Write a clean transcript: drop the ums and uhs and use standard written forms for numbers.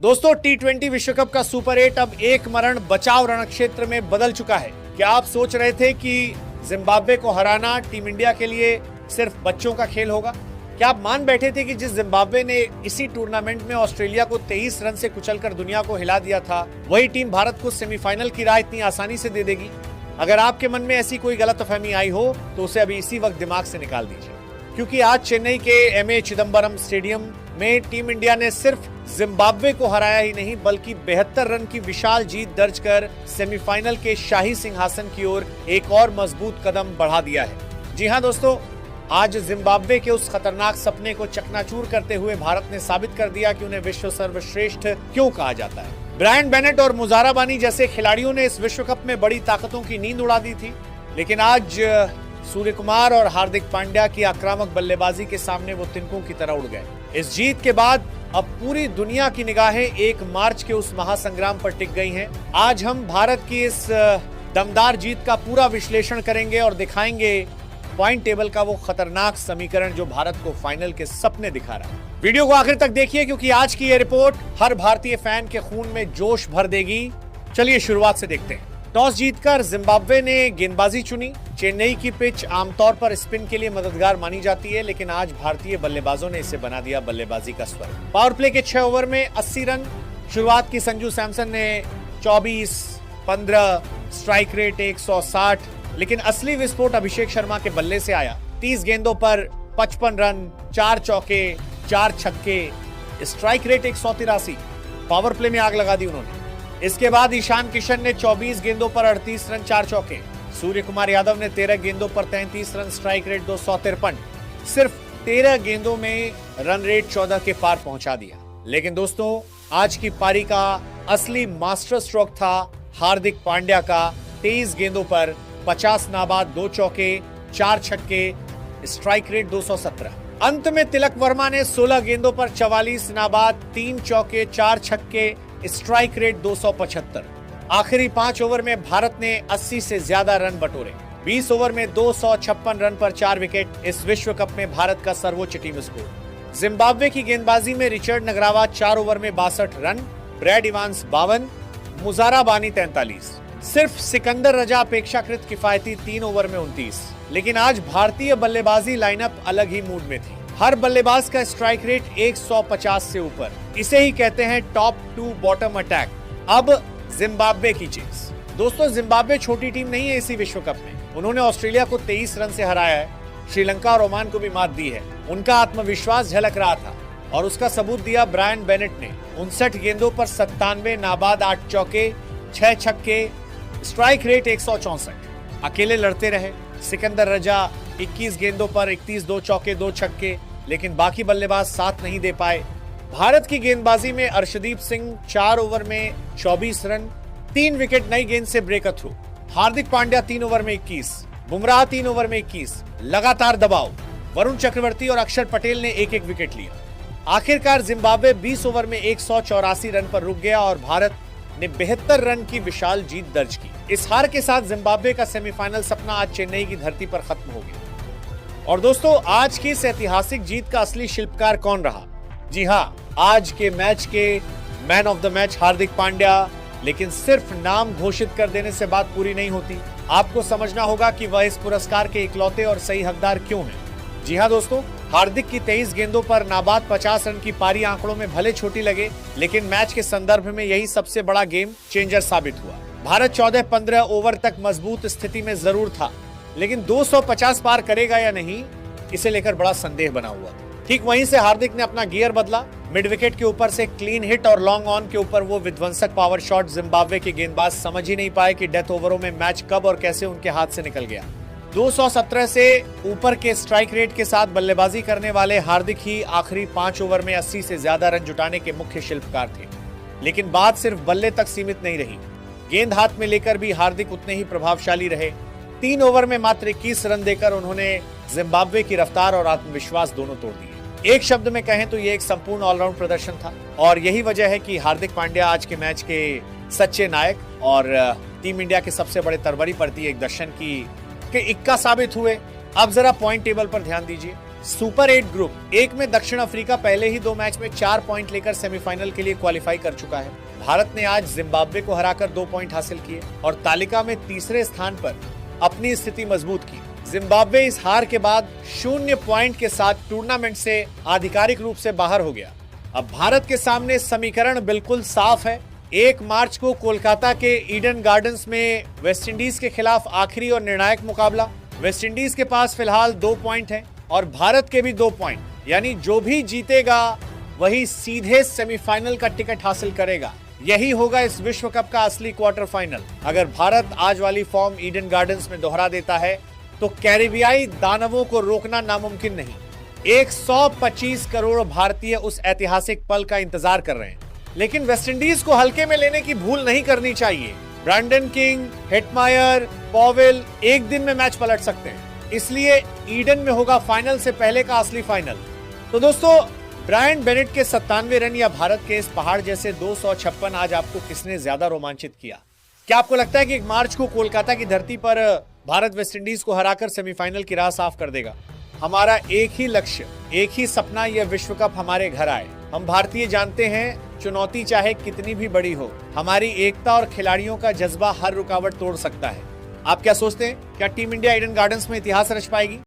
दोस्तों T20 विश्व cup का सुपर 8 अब एक मरण बचाव रणक्षेत्र में बदल चुका है। क्या आप सोच रहे थे कि जिम्बाब्वे को हराना टीम इंडिया के लिए सिर्फ बच्चों का खेल होगा? क्या आप मान बैठे थे कि जिस जिम्बाब्वे ने इसी टूर्नामेंट में ऑस्ट्रेलिया को 23 रन से कुचलकर दुनिया को हिला दिया था, वही टीम भारत को सेमीफाइनल की राह इतनी आसानी से दे देगी? अगर आपके मन में ऐसी कोई गलतफहमी आई हो तो उसे अभी इसी वक्त दिमाग से निकाल दीजिए, क्योंकि आज चेन्नई के एमए चिदम्बरम स्टेडियम में टीम इंडिया ने सिर्फ जिम्बाब्वे को हराया ही नहीं, बल्कि 72 रन की विशाल जीत दर्ज कर सेमीफाइनल के शाही सिंहासन की ओर एक और मजबूत कदम बढ़ा दिया है। जी हां दोस्तों, आज जिम्बाब्वे के उस खतरनाक सपने को चकनाचूर करते हुए भारत ने साबित कर दिया कि उन्हें विश्व सर्वश्रेष्ठ क्यों कहा जाता है। ब्रायन बेनेट और मुजारा बानी जैसे खिलाड़ियों ने इस विश्व कप में बड़ी ताकतों की नींद उड़ा दी थी, लेकिन आज सूर्य कुमार और हार्दिक पांड्या की आक्रामक बल्लेबाजी के सामने वो तिनकों की तरह उड़ गए। इस जीत के बाद अब पूरी दुनिया की निगाहें 1 मार्च के उस महासंग्राम पर टिक गई हैं। आज हम भारत की इस दमदार जीत का पूरा विश्लेषण करेंगे और दिखाएंगे पॉइंट टेबल का वो खतरनाक समीकरण जो भारत को फाइनल के सपने दिखा रहा है। वीडियो को आखिर तक देखिए, क्योंकि आज की ये रिपोर्ट हर भारतीय फैन के खून में जोश भर देगी। चलिए शुरुआत से देखते हैं। टॉस जीतकर जिम्बाब्वे ने गेंदबाजी चुनी। चेन्नई की पिच आमतौर पर स्पिन के लिए मददगार मानी जाती है, लेकिन आज भारतीय बल्लेबाजों ने इसे बना दिया बल्लेबाजी का स्वर। पावर प्ले के 6 ओवर में 80 रन। शुरुआत की संजू सैमसन ने 24-15, स्ट्राइक रेट 160, लेकिन असली विस्फोट अभिषेक शर्मा के बल्ले से आया। 30 गेंदों पर 55 रन, 4 चौके, 4 छक्के, स्ट्राइक रेट 183। पावर प्ले में आग लगा दी उन्होंने। इसके बाद ईशान किशन ने 24 गेंदों पर 38 रन, 4 चौके। सूर्य कुमार यादव ने 13 गेंदों पर 33 रन, स्ट्राइक रेट 253। सिर्फ 13 गेंदों में रन रेट 14 के पार पहुंचा दिया। लेकिन दोस्तों, आज की पारी का असली मास्टर स्ट्रोक था हार्दिक पांड्या का। 23 गेंदों पर 50 नाबाद, 2 चौके, 4 छक्के, स्ट्राइक रेट 217। अंत में तिलक वर्मा ने 16 गेंदों पर 44 नाबाद, 3 चौके, 4 छक्के, स्ट्राइक रेट 275। आखिरी 5 ओवर में भारत ने 80 से ज्यादा रन बटोरे। 20 ओवर में 256 रन पर 4 विकेट, इस विश्व कप में भारत का सर्वोच्च टीम स्कोर। जिम्बाब्वे की गेंदबाजी में रिचर्ड नगरावा 4 ओवर में 62 रन, ब्रैड इवांस 52, मुजारा बानी 43। सिर्फ सिकंदर रजा अपेक्षाकृत किफायती 3 ओवर में 29। लेकिन आज भारतीय बल्लेबाजी लाइनअप अलग ही मूड में थी। हर बल्लेबाज का स्ट्राइक रेट 150 से ऊपर। इसे ही कहते हैं टॉप टू बॉटम अटैक। अब जिम्बाब्वे की चेस। दोस्तों, जिम्बाब्वे छोटी टीम नहीं है इसी विश्व कप में। उन्होंने ऑस्ट्रेलिया को 23 रन से हराया है, श्रीलंका और ओमान को भी मात दी है। उनका आत्मविश्वास झलक रहा था और उसका सबूत दिया ब्रायन बेनेट ने। 59 गेंदों पर 97 नाबाद, 8 चौके, 6 छक्के, स्ट्राइक रेट 164। अकेले लड़ते रहे। सिकंदर रजा 21 गेंदों पर 31, 2 चौके, 2 छक्के, लेकिन बाकी बल्लेबाज साथ नहीं दे पाए। भारत की गेंदबाजी में अर्शदीप सिंह 4 ओवर में 24 रन, 3 विकेट नई गेंद से break through. Hardik Pandya 3 over में 21, बुमराह 3 ओवर में 21, लगातार दबाव। वरुण चक्रवर्ती और अक्षर पटेल ने एक एक विकेट लिया। आखिरकार जिम्बाब्वे 20 ओवर में 184 रन पर रुक गया और भारत ने 72 रन की विशाल जीत दर्ज की। इस हार के साथ जिम्बाब्वे का सेमीफाइनल सपना आज चेन्नई की धरती पर खत्म हो गया। और दोस्तों, आज की इस ऐतिहासिक जीत का असली शिल्पकार कौन रहा? जी हाँ, आज के मैच के man of the match Hardik Pandya. लेकिन सिर्फ नाम घोषित कर देने से बात पूरी नहीं होती। आपको समझना होगा कि वह इस पुरस्कार के इकलौते और सही हकदार क्यों हैं। जी हाँ दोस्तों, हार्दिक की 23 गेंदों पर नाबाद 50 रन की पारी आंकड़ों में भले छोटी लगे, लेकिन मैच के संदर्भ में यही सबसे बड़ा गेम चेंजर साबित हुआ। भारत 14-15 ओवर तक मजबूत स्थिति में जरूर था, लेकिन 250 पार करेगा या नहीं, इसे लेकर बड़ा संदेह बना हुआ था। ठीक वहीं से हार्दिक ने अपना गियर बदला। मिड विकेट के ऊपर से क्लीन हिट और लॉन्ग ऑन के ऊपर वो विध्वंसक पावर शॉट। जिम्बाब्वे के गेंदबाज समझ ही नहीं पाए कि डेथ ओवरों में मैच कब और कैसे उनके हाथ से निकल गया। 217 से ऊपर के स्ट्राइक रेट के साथ बल्लेबाजी करने वाले हार्दिक ही आखिरी 5 ओवर में 80 से ज्यादा रन जुटाने के मुख्य शिल्पकार थे। लेकिन बात सिर्फ बल्ले तक सीमित नहीं रही। गेंद हाथ में लेकर भी हार्दिक उतने ही प्रभावशाली रहे। 3 ओवर में मात्र 21 रन देकर उन्होंने जिम्बाब्वे की रफ्तार और आत्मविश्वास दोनों तोड़ दिए। एक शब्द में कहें तो ये एक संपूर्ण ऑलराउंड प्रदर्शन था और यही वजह है कि हार्दिक पांड्या आज के मैच के सच्चे नायक और टीम इंडिया के सबसे बड़े तरबरी प्रति एक दर्शन की इक्का साबित हुए। अब जरा पॉइंट टेबल पर ध्यान दीजिए। सुपर 8 ग्रुप एक में दक्षिण अफ्रीका पहले ही 2 मैच में 4 पॉइंट लेकर सेमीफाइनल के लिए क्वालिफाई कर चुका है। भारत ने आज जिम्बाब्वे को हराकर 2 पॉइंट हासिल किए और तालिका में तीसरे स्थान पर अपनी स्थिति मजबूत की। जिम्बाब्वे इस हार के बाद 0 पॉइंट के साथ टूर्नामेंट से आधिकारिक रूप से बाहर हो गया। अब भारत के सामने समीकरण बिल्कुल साफ है। 1 मार्च को कोलकाता के ईडन गार्डन्स में वेस्टइंडीज के खिलाफ आखिरी और निर्णायक मुकाबला। वेस्टइंडीज के पास फिलहाल 2 पॉइंट हैं और भारत के भी 2 पॉइंट, यानी जो भी जीतेगा वही सीधे सेमीफाइनल का टिकट हासिल करेगा। यही होगा इस विश्व कप का असली क्वार्टर फाइनल। अगर भारत आज वाली फॉर्म ईडन गार्डन्स में दोहरा देता है तो कैरिबियाई दानवों को रोकना नामुमकिन नहीं। 125 करोड़ भारतीय उस ऐतिहासिक पल का इंतजार कर रहे हैं, लेकिन वेस्टइंडीज को हल्के में लेने की भूल नहीं करनी चाहिए। ब्रैंडन किंग, हेटमायर, पॉवेल एक दिन में मैच पलट सकते हैं, इसलिए ईडन में होगा फाइनल से पहले का असली फाइनल। तो दोस्तों, ब्रायन बेनेट के 97 रन या भारत के इस पहाड़ जैसे 256 आज आपको किसने ज्यादा रोमांचित किया? क्या आपको लगता है कि 1 मार्च को कोलकाता की धरती पर भारत वेस्टइंडीज को हराकर सेमीफाइनल की राह साफ कर देगा? हमारा एक ही लक्ष्य, एक ही सपना, यह विश्व कप हमारे घर आए। हम भारतीय जानते हैं, चुनौती चाहे कितनी भी बड़ी हो, हमारी एकता और खिलाड़ियों का जज्बा हर रुकावट तोड़ सकता है। आप क्या सोचते हैं? क्या टीम इंडिया ईडन गार्डन्स में इतिहास रच पाएगी?